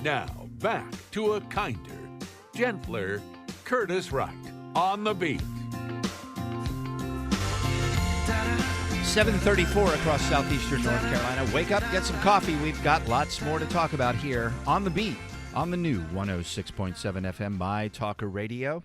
Now, back to a kinder, gentler Curtis Wright on the beat. 7:34 across southeastern North Carolina. Wake up, get some coffee. We've got lots more to talk about here on the beat on the new 106.7 FM My Talker Radio.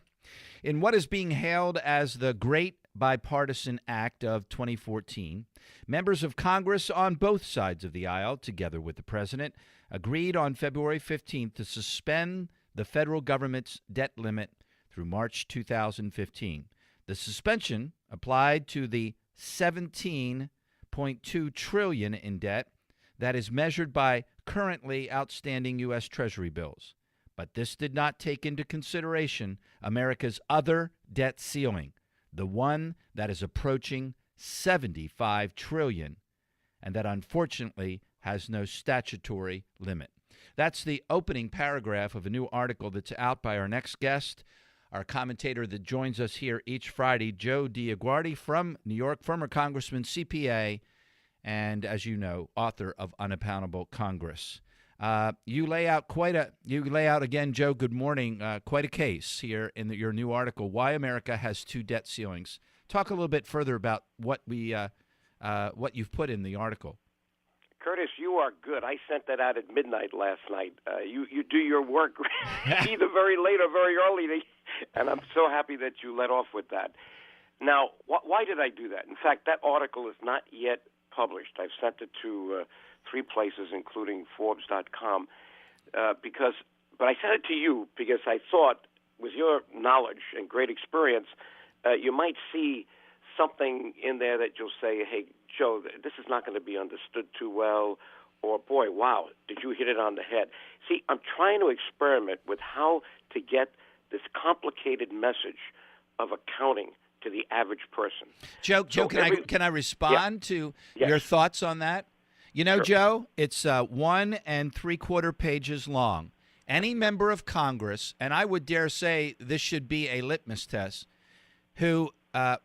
In what is being hailed as the Great Bipartisan Act of 2014, members of Congress on both sides of the aisle, together with the president, agreed on February 15th to suspend the federal government's debt limit through March 2015. The suspension applied to the $17.2 trillion in debt that is measured by currently outstanding U.S. Treasury bills. But this did not take into consideration America's other debt ceiling, the one that is approaching $75 trillion, and that unfortunately has no statutory limit. That's the opening paragraph of a new article that's out by our next guest, our commentator that joins us here each Friday, Joe DioGuardi from New York, former congressman, CPA, and, as you know, author of Unaccountable Congress. You lay out again, Joe, good morning, quite a case here in your new article, Why America Has Two Debt Ceilings. Talk a little bit further about what you've put in the article. Curtis, you are good. I sent that out at midnight last night. You do your work either very late or very early, and I'm so happy that you let off with that. Now, why did I do that? In fact, that article is not yet published. I've sent it to 3 places, including Forbes.com, but I sent it to you because I thought, with your knowledge and great experience, you might see something in there that you'll say, hey, Joe, this is not going to be understood too well, or, boy, wow, did you hit it on the head? See, I'm trying to experiment with how to get this complicated message of accounting to the average person. Joe, can I respond to your thoughts on that? You know, sure. Joe, it's 1 3/4 pages long. Any member of Congress, and I would dare say this should be a litmus test, who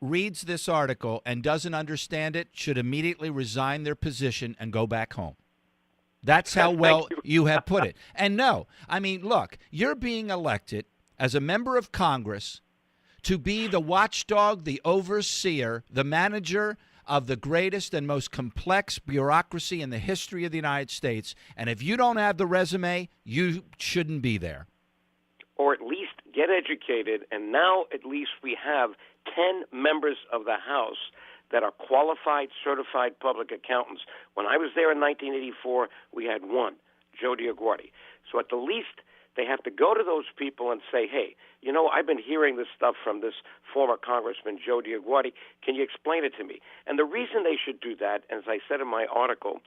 reads this article and doesn't understand it should immediately resign their position and go back home. That's how well you have put it. And no, I mean, look, you're being elected as a member of Congress to be the watchdog, the overseer, the manager of the greatest and most complex bureaucracy in the history of the United States. And if you don't have the resume, you shouldn't be there. Or at least get educated, and now at least we have 10 members of the House that are qualified, certified public accountants. When I was there in 1984, we had one, Joe DioGuardi. So at the least, they have to go to those people and say, hey, you know, I've been hearing this stuff from this former Congressman, Joe DioGuardi. Can you explain it to me? And the reason they should do that, as I said in my article,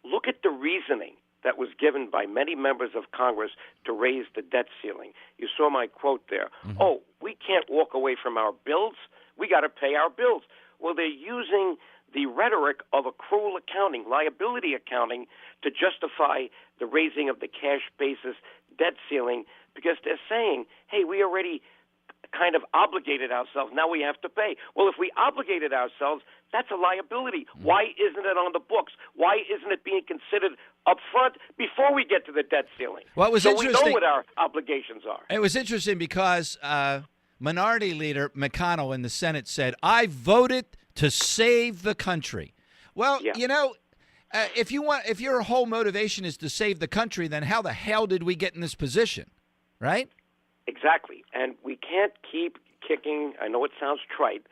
look at the reasoning that was given by many members of Congress to raise the debt ceiling. You saw my quote there. Mm-hmm. Oh, we can't walk away from our bills. We got to pay our bills. Well, they're using the rhetoric of accrual accounting, liability accounting, to justify the raising of the cash basis debt ceiling because they're saying, hey, we already kind of obligated ourselves. Now we have to pay. Well, if we obligated ourselves, that's a liability. Why isn't it on the books? Why isn't it being considered up front before we get to the debt ceiling? Well, it was interesting. We know what our obligations are. It was interesting because Minority Leader McConnell in the Senate said, I voted to save the country. Well, you know, if your whole motivation is to save the country, then how the hell did we get in this position, right? Exactly. And we can't keep kicking, I know it sounds trite,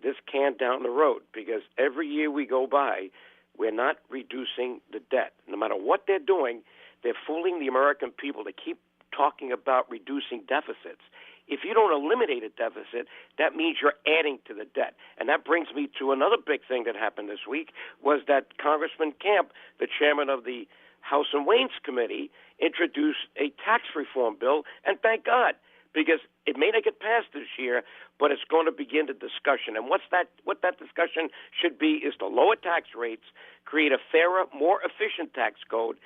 this can down the road because every year we go by, we're not reducing the debt. No matter what they're doing, they're fooling the American people to keep talking about reducing deficits. If you don't eliminate a deficit, that means you're adding to the debt. And that brings me to another big thing that happened this week, was that Congressman Camp, the chairman of the House and Ways Committee, introduced a tax reform bill, and thank God, because it may not get passed this year, but it's going to begin the discussion. And what that discussion should be is to lower tax rates, create a fairer, more efficient tax code,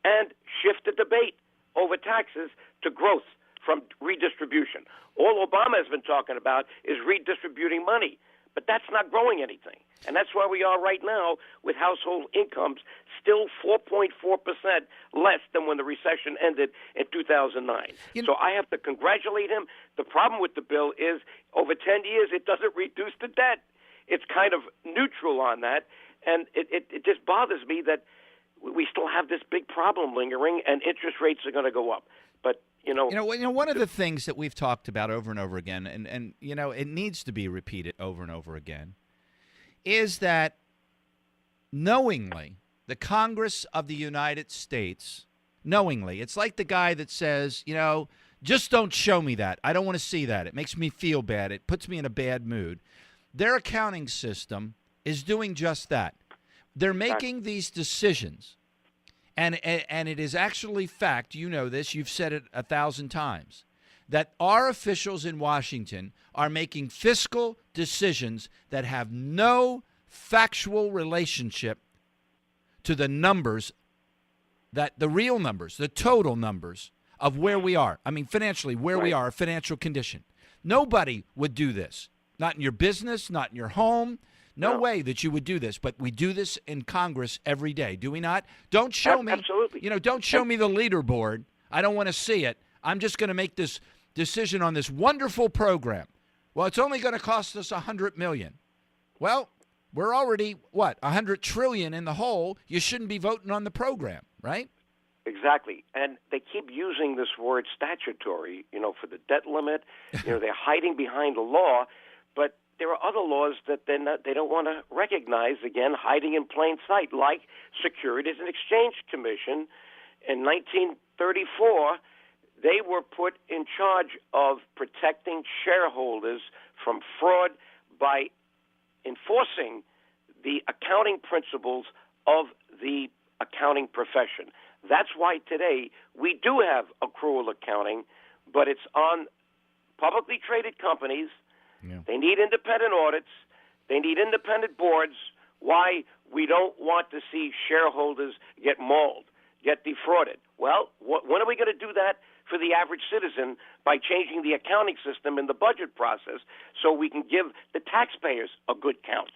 and shift the debate over taxes to growth from redistribution. All Obama has been talking about is redistributing money. but that's not growing anything. And that's where we are right now with household incomes still 4.4% less than when the recession ended in 2009. So I have to congratulate him. The problem with the bill is over 10 years, it doesn't reduce the debt. It's kind of neutral on that. And it just bothers me that we still have this big problem lingering, and interest rates are going to go up. But, one of the things that we've talked about over and over again, and it needs to be repeated over and over again, is that knowingly, the Congress of the United States, knowingly, it's like the guy that says, just don't show me that. I don't want to see that. It makes me feel bad. It puts me in a bad mood. Their accounting system is doing just that. They're making these decisions, and it is actually fact, you know this, you've said it 1,000 times, that our officials in Washington are making fiscal decisions that have no factual relationship to the numbers, the real numbers, the total numbers of where we are. I mean, financially, where we are, our financial condition. Nobody would do this. Not in your business, not in your home. No way that you would do this, but we do this in Congress every day, do we not? Don't show me. Absolutely. Don't show me the leaderboard. I don't want to see it. I'm just going to make this decision on this wonderful program. Well, it's only going to cost us $100 million. Well, we're already, $100 trillion in the hole. You shouldn't be voting on the program, right? Exactly. And they keep using this word statutory, for the debt limit. They're hiding behind the law, but there are other laws that they don't want to recognize, again, hiding in plain sight, like Securities and Exchange Commission. In 1934, they were put in charge of protecting shareholders from fraud by enforcing the accounting principles of the accounting profession. That's why today we do have accrual accounting, but it's on publicly traded companies. Yeah. They need independent audits. They need independent boards. Why? We don't want to see shareholders get mauled, get defrauded. Well, when are we going to do that for the average citizen? By changing the accounting system in the budget process so we can give the taxpayers a good count.